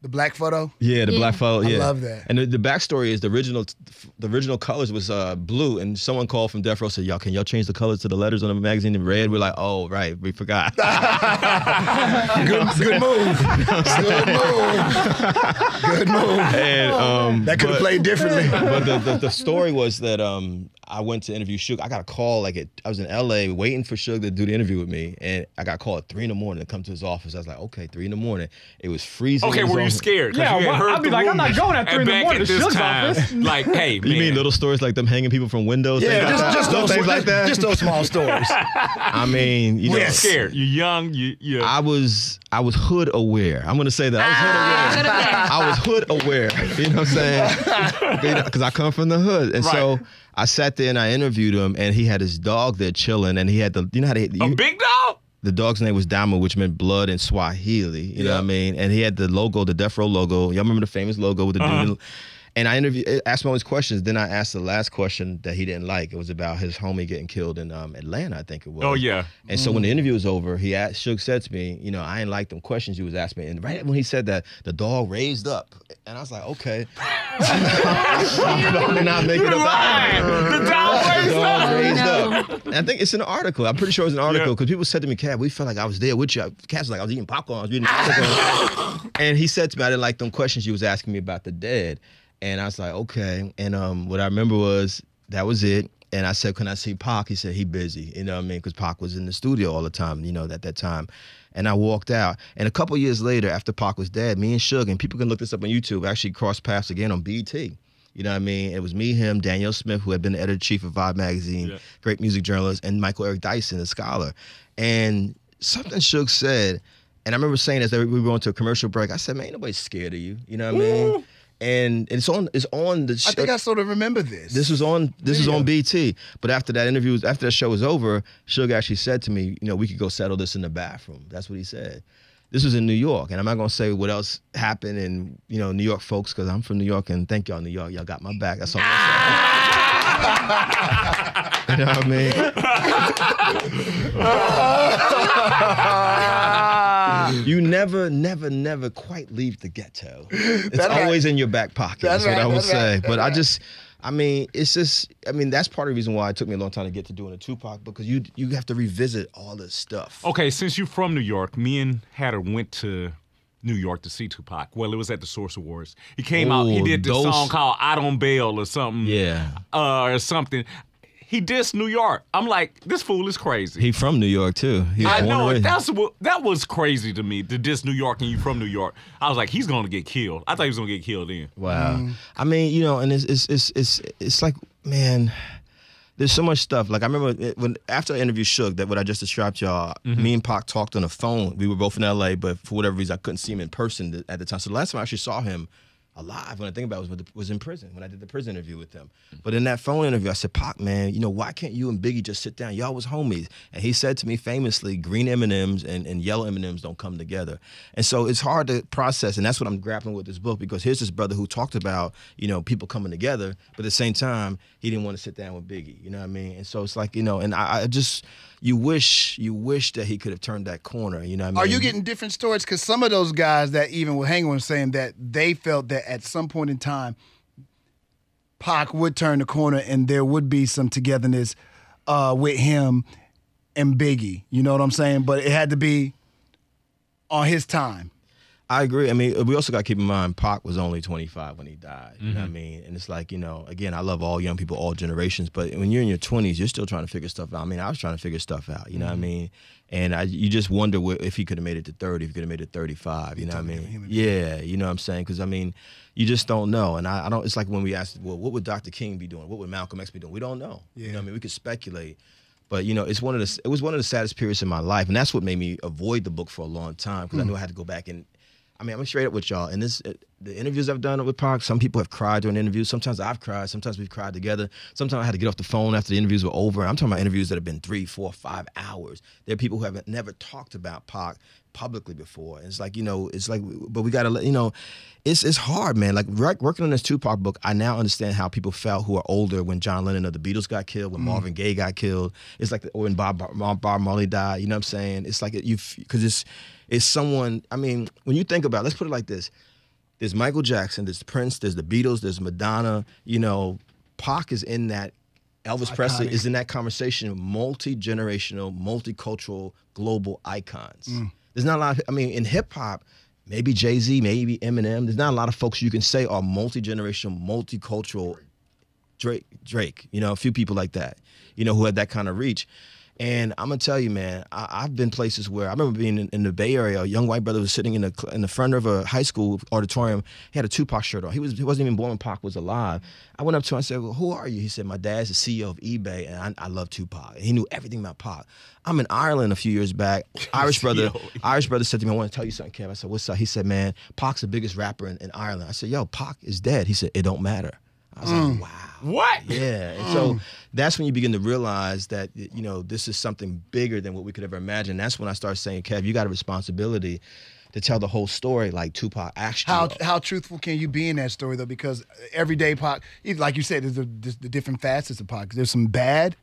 The black photo? Yeah, the black photo. Yeah. I love that. And the backstory is the original colors was blue, and someone called from Death Row said, can y'all change the colors to the letters on the magazine in red? We're like, oh, right, we forgot. Good move. Good move. And, that could have played differently. But the story was that I went to interview Suge. I got a call, I was in LA waiting for Suge to do the interview with me, and I got called at 3 in the morning to come to his office. I was like, okay, 3 in the morning. It was freezing. Okay, were you scared? Yeah, I'd be like, I'm not going at 3 in the morning to Suge's office. Like, hey, man. You mean little stories like them hanging people from windows? Yeah, just those things like that. Just those small stories. I mean, you know, You're scared. You're young. You. I was hood aware. I'm gonna say that I was hood aware. You know what I'm saying? Because I come from the hood, and so I sat there and I interviewed him, and he had his dog there chilling, and he had a big dog. The dog's name was Damo, which meant blood in Swahili. You know what I mean? And he had the logo, the Death Row logo. Y'all remember the famous logo with the dude? And I asked him all these questions. Then I asked the last question that he didn't like. It was about his homie getting killed in Atlanta, I think it was. Oh, yeah. And so when the interview was over, Suge said to me, I ain't like them questions you was asking me. And right when he said that, the dog raised up. And I was like, okay. I'm probably not making it up. The dog raised up. And I think it's in an article. I'm pretty sure it's an article because people said to me, Cat, we felt like I was there with you. Cat's like, I was eating popcorn. I was reading popcorn. And he said to me, I didn't like them questions you was asking me about the dead. And I was like, okay. And what I remember was that was it. And I said, can I see Pac? He said, he busy, you know what I mean? Because Pac was in the studio all the time, you know, at that time. And I walked out. And a couple years later, after Pac was dead, me and Suge, and people can look this up on YouTube, actually crossed paths again on BET. You know what I mean? It was me, him, Danielle Smith, who had been the editor-in-chief of Vibe magazine, great music journalist, and Michael Eric Dyson, a scholar. And something Suge said, and I remember saying as we were going to a commercial break, I said, man, ain't nobody scared of you. You know what I mean? And it's on the show. I think I sort of remember this. This was on BT. But after that show was over, Suge actually said to me, you know, we could go settle this in the bathroom. That's what he said. This was in New York, and I'm not gonna say what else happened in, you know, New York folks, because I'm from New York, and thank y'all, New York, y'all got my back. That's all I'm saying. You know what I mean? You never quite leave the ghetto. It's always in your back pocket. That's what I would say. But it's just, that's part of the reason why it took me a long time to get to doing a Tupac, because you have to revisit all this stuff. Okay, since you're from New York, me and Hatter went to New York to see Tupac. Well, it was at the Source Awards. He came out, he did this song called I Don't Bail or something. Yeah. Or something. He dissed New York. I'm like, this fool is crazy. He from New York, too. I know. That was crazy to me, to diss New York and you from New York. I was like, he's going to get killed. I thought he was going to get killed then. Wow. I mean, you know, and it's like, man, there's so much stuff. Like, I remember after I interviewed Suge, what I just described to y'all, me and Pac talked on the phone. We were both in L.A., but for whatever reason, I couldn't see him in person at the time. So the last time I actually saw him alive, when I think about it, was in prison, when I did the prison interview with him. But in that phone interview, I said, Pac, man, you know, why can't you and Biggie just sit down? Y'all was homies. And he said to me famously, green M&Ms and yellow M&Ms don't come together. And so it's hard to process, and that's what I'm grappling with this book, because here's this brother who talked about, you know, people coming together, but at the same time, he didn't want to sit down with Biggie, you know what I mean? And so it's like, you know, and I just, you wish that he could have turned that corner, you know what I mean? Are you getting different stories? Because some of those guys that even were hanging were saying that they felt that at some point in time, Pac would turn the corner and there would be some togetherness with him and Biggie. You know what I'm saying? But it had to be on his time. I agree. I mean, we also got to keep in mind, Pac was only 25 when he died. You know what I mean? And it's like, you know, again, I love all young people, all generations, but when you're in your 20s, you're still trying to figure stuff out. I mean, I was trying to figure stuff out, you know what I mean? And you just wonder if he could have made it to 30, if he could have made it to 35, you know what I mean? Yeah, you know what I'm saying? Because, I mean, you just don't know. And I don't, it's like when we asked, well, what would Dr. King be doing? What would Malcolm X be doing? We don't know. Yeah. You know what I mean? We could speculate. But, you know, it was one of the saddest periods in my life. And that's what made me avoid the book for a long time, because I knew I had to go back and, I mean, I'm straight up with y'all. And the interviews I've done with Pac, some people have cried during interviews. Sometimes I've cried. Sometimes we've cried together. Sometimes I had to get off the phone after the interviews were over. I'm talking about interviews that have been 3, 4, 5 hours. There are people who have never talked about Pac publicly before. And it's like, you know, but we got to let, you know, it's hard, man. Like, working on this Tupac book, I now understand how people felt who are older when John Lennon of the Beatles got killed, when Marvin Gaye got killed. It's like, or when Bob Marley died. You know what I'm saying? It's like, because it's someone, I mean, when you think about it, let's put it like this. There's Michael Jackson, there's Prince, there's the Beatles, there's Madonna. You know, Pac is in that, Elvis Presley is in that conversation, multi-generational, multicultural, global icons. There's not a lot of, I mean, in hip hop, maybe Jay-Z, maybe Eminem, there's not a lot of folks you can say are multi-generational, multicultural. Drake, you know, a few people like that, you know, who had that kind of reach. And I'm gonna tell you, man, I've been places where I remember being in the Bay Area. A young white brother was sitting in the front of a high school auditorium. He had a Tupac shirt on. He wasn't even born when Pac was alive. I went up to him and said, well, who are you? He said, my dad's the CEO of eBay, and I love Tupac. And he knew everything about Pac. I'm in Ireland a few years back. Irish brother said to me, I want to tell you something, Kev. I said, what's up? He said, man, Pac's the biggest rapper in Ireland. I said, yo, Pac is dead. He said, it don't matter. I was like, wow. What? Yeah. And so that's when you begin to realize that, you know, this is something bigger than what we could ever imagine. That's when I started saying, Kev, you got a responsibility to tell the whole story like Tupac actually. How truthful can you be in that story, though? Because everyday Pac, like you said, there's the different facets of Pac. There's some bad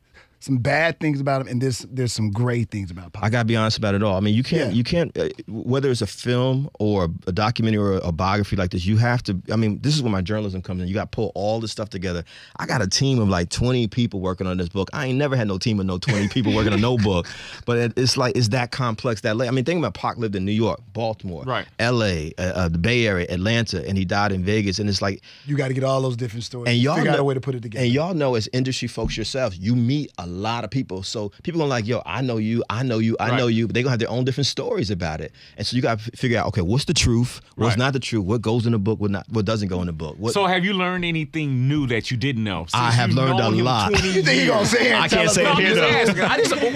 some bad things about him, and there's some great things about Pac. I gotta be honest about it all. I mean, you can't, whether it's a film or a documentary or a biography like this, you have to. I mean, this is where my journalism comes in. You got to pull all this stuff together. I got a team of like 20 people working on this book. I ain't never had no team of no 20 people working on no book, but it's like it's that complex. I mean, think about Pac lived in New York, Baltimore, right, L.A., the Bay Area, Atlanta, and he died in Vegas. And it's like you got to get all those different stories and y'all figure know, out a way to put it together. And y'all know, as industry folks yourselves, you meet a lot of people. So people gonna like, yo, I know you, I know you, I know you. But they gonna have their own different stories about it. And so you got to figure out, okay, what's the truth? What's not the truth? What goes in the book? What doesn't go in the book? So have you learned anything new that you didn't know? I have learned a lot. You think he gonna say it? I can't say it here.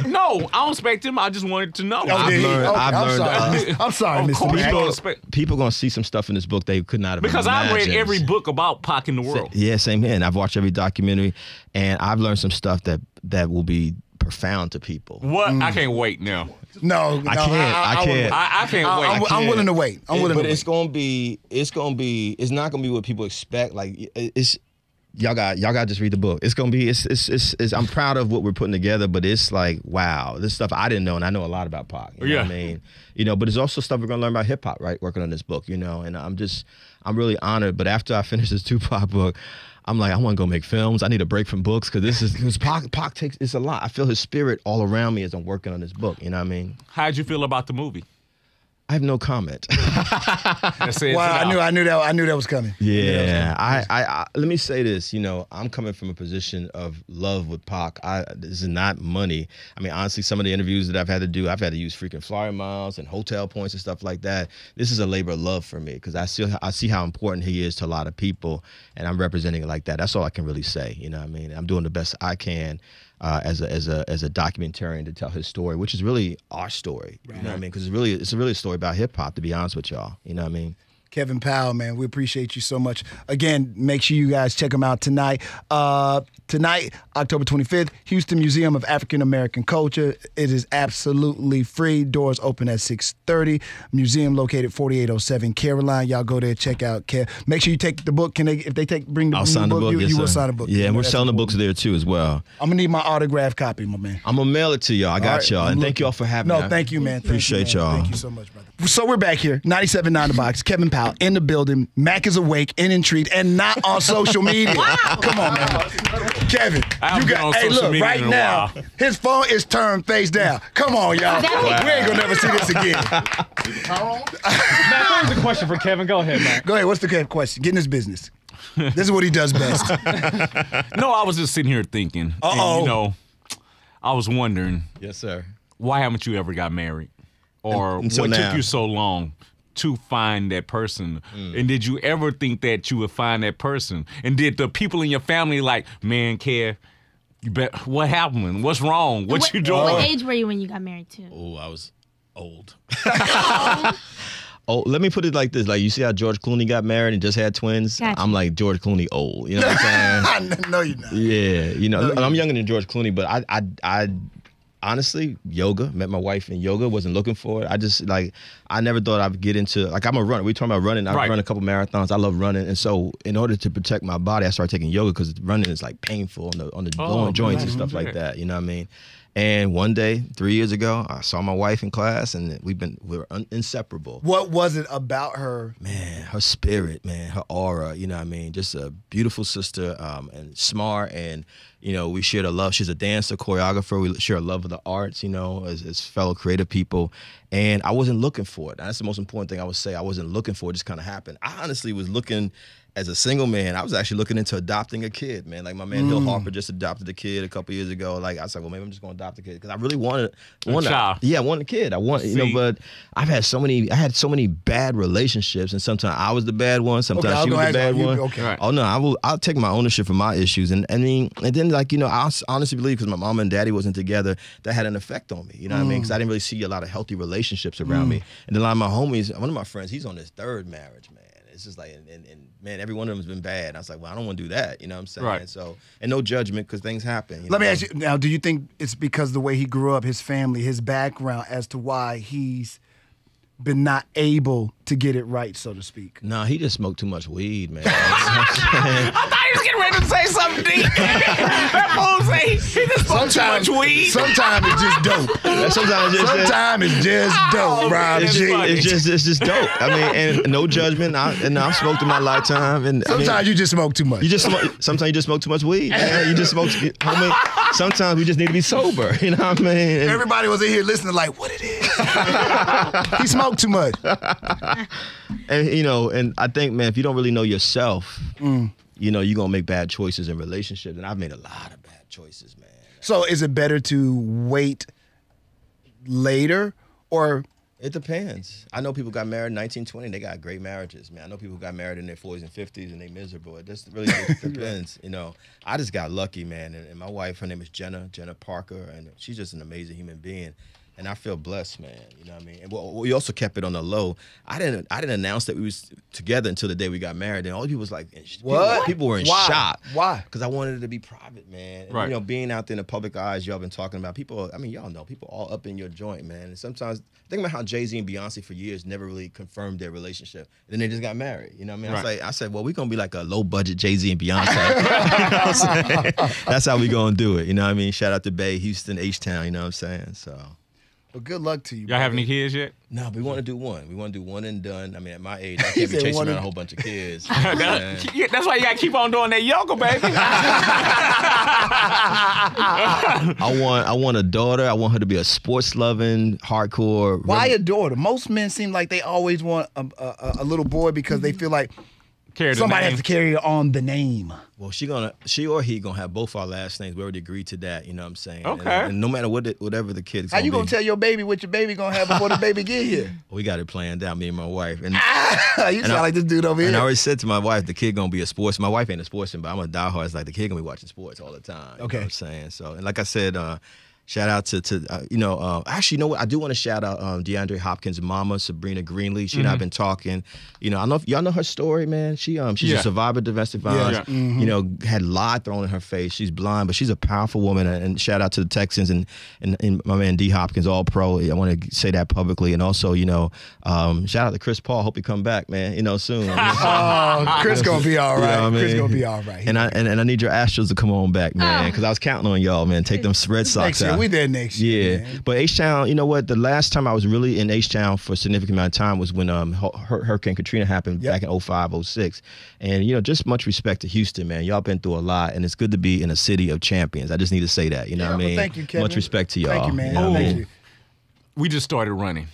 No, I don't expect him. I just wanted to know. I'm sorry, Mr. People gonna see some stuff in this book they could not have because imagined. I read every book about Pac in the world. Yeah, same here. And I've watched every documentary, and I've learned some stuff that will be profound to people. What? I can't wait now. No, I can't. I can't wait. I'm willing to wait. But it's not gonna be what people expect. Like y'all got to just read the book. It's gonna be. I'm proud of what we're putting together, but it's like, wow, this stuff I didn't know, and I know a lot about Pac. You know what I mean? But it's also stuff we're gonna learn about hip hop, right? Working on this book, and I'm really honored. But after I finish this Tupac book, I'm like, I want to go make films. I need a break from books because Pac takes, it's a lot. I feel his spirit all around me as I'm working on this book. You know what I mean? How'd you feel about the movie? I have no comment. Well, I knew that was coming. Yeah, I let me say this. I'm coming from a position of love with Pac. This is not money. I mean, honestly, some of the interviews that I've had to do, I've had to use freaking flyer miles and hotel points and stuff like that. This is a labor of love for me because I see how important he is to a lot of people, and I'm representing it like that. That's all I can really say. You know what I mean? I'm doing the best I can. As a documentarian to tell his story, which is really our story. You know what I mean? Because it's really a story about hip hop. To be honest with y'all, you know what I mean? Kevin Powell, man, we appreciate you so much. Again, make sure you guys check him out tonight. Tonight, October 25th, Houston Museum of African American Culture. It is absolutely free. Doors open at 6:30. Museum located 4807 Caroline. Y'all go there, check out. Make sure you take the book. If they bring the I'll sign the book. you will sign the book. Yeah, and we're selling the books there too as well. I'm gonna need my autographed copy, my man. I'm gonna mail it to y'all. I got y'all, and thank y'all for having me. No, thank you, man. Appreciate y'all. Thank you so much, brother. So we're back here, 97.9 The Box. Kevin Powell in the building. Mac is awake and intrigued and not on social media. Wow. Come on, man. Kevin, look, right now, his phone is turned face down. Come on, y'all. Wow. We ain't gonna never see this again. Matt, there's a question for Kevin. Go ahead, Matt. Go ahead. What's the question? Get in his business. This is what he does best. No, I was just sitting here thinking. And, I was wondering. Yes, sir. Why haven't you ever got married? Or what took you so long to find that person? And did you ever think that you would find that person? And did the people in your family like, man, Kev, what happened? What's wrong? What you doing? What age were you when you got married to? Oh, I was old. Oh, let me put it like this. Like, you see how George Clooney got married and just had twins? Gotcha. I'm like George Clooney old. You know what I'm saying? No, you're not. Yeah. I'm younger than George Clooney, but I honestly, yoga, met my wife in yoga, wasn't looking for it. I never thought I'd get into, I'm a runner. We talking about running. I've run a couple marathons. I love running. And so in order to protect my body, I started taking yoga because running is like painful on the joints and stuff like that. You know what I mean? And one day, 3 years ago, I saw my wife in class, and we're inseparable. What was it about her? Man, her spirit, man, her aura. You know what I mean? Just a beautiful sister, and smart, and we shared a love. She's a dancer, choreographer. We share a love of the arts. As fellow creative people. And I wasn't looking for it. And that's the most important thing I would say. I wasn't looking for it. It just kind of happened. I honestly was looking. As a single man, I was actually looking into adopting a kid, man. Like my man Hill Harper just adopted a kid a couple years ago. Like I was like, well, maybe I'm just gonna adopt a kid because I really wanted a child. Yeah, I wanted a kid. But I had so many bad relationships, and sometimes I was the bad one. Sometimes she was the bad one. Okay. Right. Oh no, I'll take my ownership for my issues, and then I honestly believe because my mom and daddy wasn't together, that had an effect on me. You know what I mean? Because I didn't really see a lot of healthy relationships around me, and then a lot of my homies. One of my friends, he's on his third marriage, man. It's just like, and man, every one of them has been bad. And I was like, well, I don't want to do that. You know what I'm saying? Right. So, and no judgment because things happen. Let me ask you now, do you think it's because the way he grew up, his family, his background, as to why he's been not able to get it right, so to speak? Nah, he just smoked too much weed, man. I thought he was getting ready to say something deep. That fool say he just smoked too much weed. Sometimes it's just dope. Sometimes it's just dope, Rob G. It's just dope. I mean, and no judgment. I've smoked in my lifetime. And sometimes you just smoke too much. Sometimes you just smoke too much weed. Man. You just smoke. Sometimes we just need to be sober. You know what I mean? And everybody was in here listening, like, what it is? He smoked too much. And and I think, man, if you don't really know yourself, you're gonna make bad choices in relationships. And I've made a lot of bad choices, man. So is it better to wait later or? It depends. I know people got married in 1920. They got great marriages, man. I know people got married in their 40s and 50s and they miserable. It just really depends. I just got lucky, man. And my wife, her name is Jenna Parker, and she's just an amazing human being. And I feel blessed, man. You know what I mean? And we also kept it on the low. I didn't announce that we was together until the day we got married. And all the people was like, what? People were in shock. Why? Because I wanted it to be private, man. And, right. Being out there in the public eyes, y'all been talking about people. I mean, y'all know people all up in your joint, man. And sometimes think about how Jay-Z and Beyonce for years never really confirmed their relationship. And then they just got married. You know what I mean? Right. I said, well, we're going to be like a low budget Jay-Z and Beyonce. You know what I'm saying? That's how we going to do it. You know what I mean? Shout out to Bay, Houston, H-Town. You know what I'm saying? So. Well, good luck to you. Y'all have any kids yet? No, but we want to do one. We want to do one and done. I mean, at my age, I can't be chasing around a whole bunch of kids. That's why you got to keep on doing that yoga, baby. I want a daughter. I want her to be a sports-loving, hardcore. Why a daughter? Most men seem like they always want a little boy because they feel like somebody has to carry on the name. Well, she or he gonna have both our last names. We already agreed to that. You know what I'm saying? Okay. And no matter whatever the kid's how you gonna tell your baby what your baby gonna have before the baby get here? We got it planned out, me and my wife. And you sound like this dude over here. And I already said to my wife, the kid gonna be a sports. My wife ain't a sportsman, but I'm a diehard. It's like the kid gonna be watching sports all the time. You know what I'm saying? So, and like I said, shout out to actually, you know what? I do want to shout out DeAndre Hopkins' mama, Sabrina Greenlee. She and I have been talking. I don't know if y'all know her story, man. She's a survivor of domestic violence. Yeah. Mm-hmm. Had lye thrown in her face. She's blind, but she's a powerful woman. And shout out to the Texans and my man D Hopkins, all pro. I want to say that publicly. And also, shout out to Chris Paul. Hope he come back, man. Soon. Chris gonna be all right. You know what I mean? Chris gonna be all right. And I need your Astros to come on back, man, because I was counting on y'all, man. Take them Red Sox out. We there next year. Yeah, man. But H-Town, you know what? The last time I was really in H-Town for a significant amount of time was when Hurricane Katrina happened back in 05, 06. And, just much respect to Houston, man. Y'all been through a lot, and it's good to be in a city of champions. I just need to say that, you know what I mean? Thank you, Kevin. Much respect to y'all. Thank you, man. Thank you. We just started running.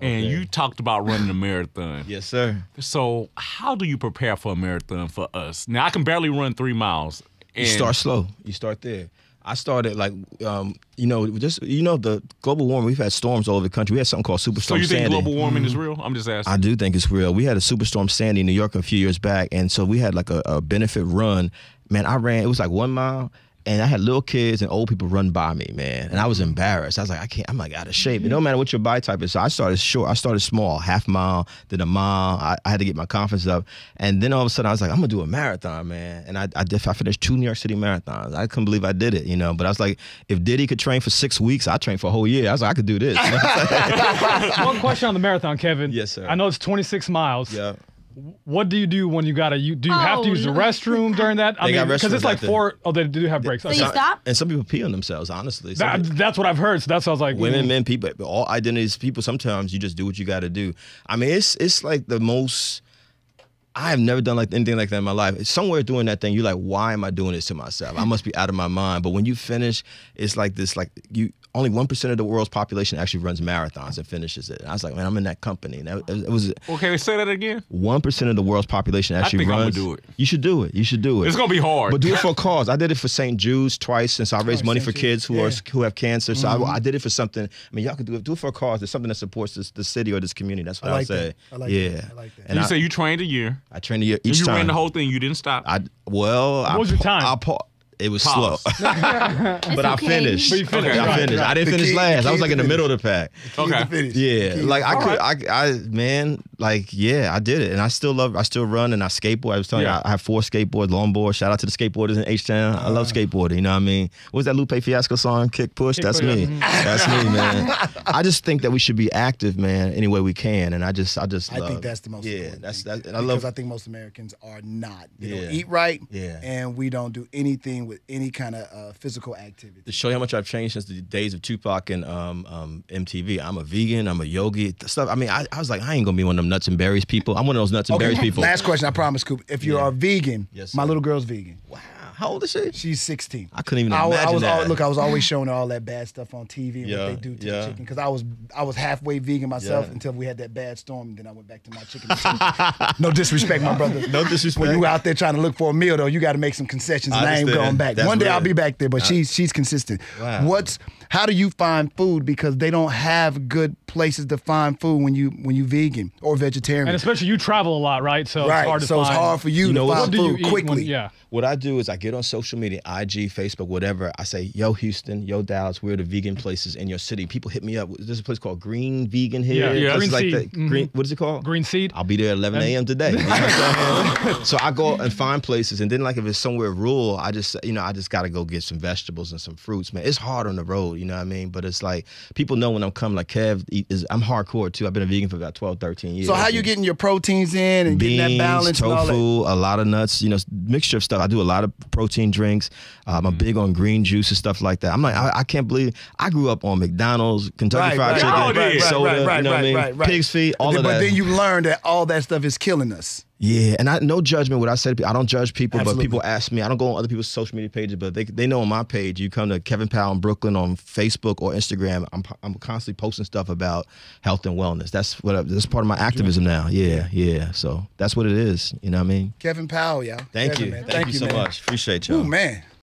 And you talked about running a marathon. Yes, sir. So how do you prepare for a marathon for us? Now, I can barely run 3 miles. You start slow. You start there. I started the global warming. We've had storms all over the country. We had something called Superstorm Sandy. So you think global warming is real? I'm just asking. I do think it's real. We had a Superstorm Sandy in New York a few years back, and so we had like a benefit run. Man, I ran. It was like 1 mile. And I had little kids and old people run by me, man. And I was embarrassed. I was like, I'm like out of shape. It don't matter what your body type is. So I started short. I started small, half mile, then a mile. I had to get my confidence up. And then all of a sudden I was like, I'm gonna do a marathon, man. And I finished 2 New York City marathons. I couldn't believe I did it, But I was like, if Diddy could train for 6 weeks, I trained for a whole year. I was like, I could do this. One question on the marathon, Kevin. Yes, sir. I know it's 26 miles. Yeah. What do you do when you gotta? Do you have to use the restroom during that? I mean, because it's like 4. Oh, they do have breaks. So you stop? And some people pee on themselves, honestly. That's what I've heard. So that's what I was like. Women, men, people, all identities, people. Sometimes you just do what you got to do. I mean, it's like the most. I have never done anything like that in my life. Somewhere doing that thing, you're like, why am I doing this to myself? I must be out of my mind. But when you finish, it's like this, only 1% of the world's population actually runs marathons and finishes it. And I was like, man, I'm in that company. And it was. Okay, say that again. 1% of the world's population actually runs. I think I'm gonna do it. You should do it. You should do it. It's gonna be hard, but do it for a cause. I did it for St. Jude's twice, and so I raised money for kids who have cancer. So I did it for something. I mean, y'all could do it. Do it for a cause. It's something that supports the city or this community. That's what I would say. I like that. I like that. And you say you trained a year. I trained a year each time. You ran the whole thing. You didn't stop. What was your time? It was slow. But I finished. But you finished. I finished. I didn't finish last. I was like in the middle of the pack. Okay. Yeah. Like I could, man, like, yeah, I did it. And I still run and I skateboard. I was telling you, I have 4 skateboards, longboard. Shout out to the skateboarders in H-Town. I love skateboarding, you know what I mean? What was that Lupe Fiasco song, Kick Push? That's me. That's me, man. I just think that we should be active, man, any way we can. And I think that's the most important thing. Because I think most Americans are not. They don't eat right, and we don't do anything with any kind of physical activity. To show you how much I've changed since the days of Tupac and MTV, I'm a vegan, I'm a yogi, stuff. I mean, I was like, I ain't gonna be one of them nuts and berries people. I'm one of those nuts and berries people. Last question, I promise, Coop. If you are vegan, my little girl's vegan. Wow. How old is she? She's 16. I couldn't even imagine that. Look, I was always showing her all that bad stuff on TV and what they do to the chicken. Because I was halfway vegan myself until we had that bad storm. And then I went back to my chicken. No disrespect, my brother. No disrespect. When you out there trying to look for a meal, though, you got to make some concessions. And I ain't going back. One day I'll be back there, but she's consistent. Wow. How do you find food? Because they don't have good places to find food when you vegan or vegetarian. And especially you travel a lot, right? So it's hard to find. It's hard for you to find food quickly. What I do is I get on social media, IG, Facebook, whatever. I say, yo, Houston, yo, Dallas, where are the vegan places in your city? People hit me up. There's a place called Green Vegan here. Green Seed. Green, what is it called? Green Seed. I'll be there at 11 a.m. today. You know what I'm saying? So I go and find places. And then like if it's somewhere rural, I just got to go get some vegetables and some fruits, man. It's hard on the road, you know what I mean? But it's like, people know when I'm coming, like Kev, I'm hardcore too. I've been a vegan for about 12, 13 years. So how you getting your proteins in and beans, getting that balance tofu, and all that? a lot of nuts, mixture of stuff. I do a lot of protein drinks. I'm big on green juice and stuff like that. I'm like, I can't believe I grew up on McDonald's, Kentucky Fried Chicken, soda, pig's feet, all of that. But then you learn that all that stuff is killing us. Yeah, and no judgment. What I said, I don't judge people, but people ask me. I don't go on other people's social media pages, but they know on my page. You come to Kevin Powell in Brooklyn on Facebook or Instagram. I'm constantly posting stuff about health and wellness. That's part of my activism now. Yeah. So that's what it is. You know what I mean? Kevin Powell, y'all. Thank you so much. Appreciate y'all. Oh man.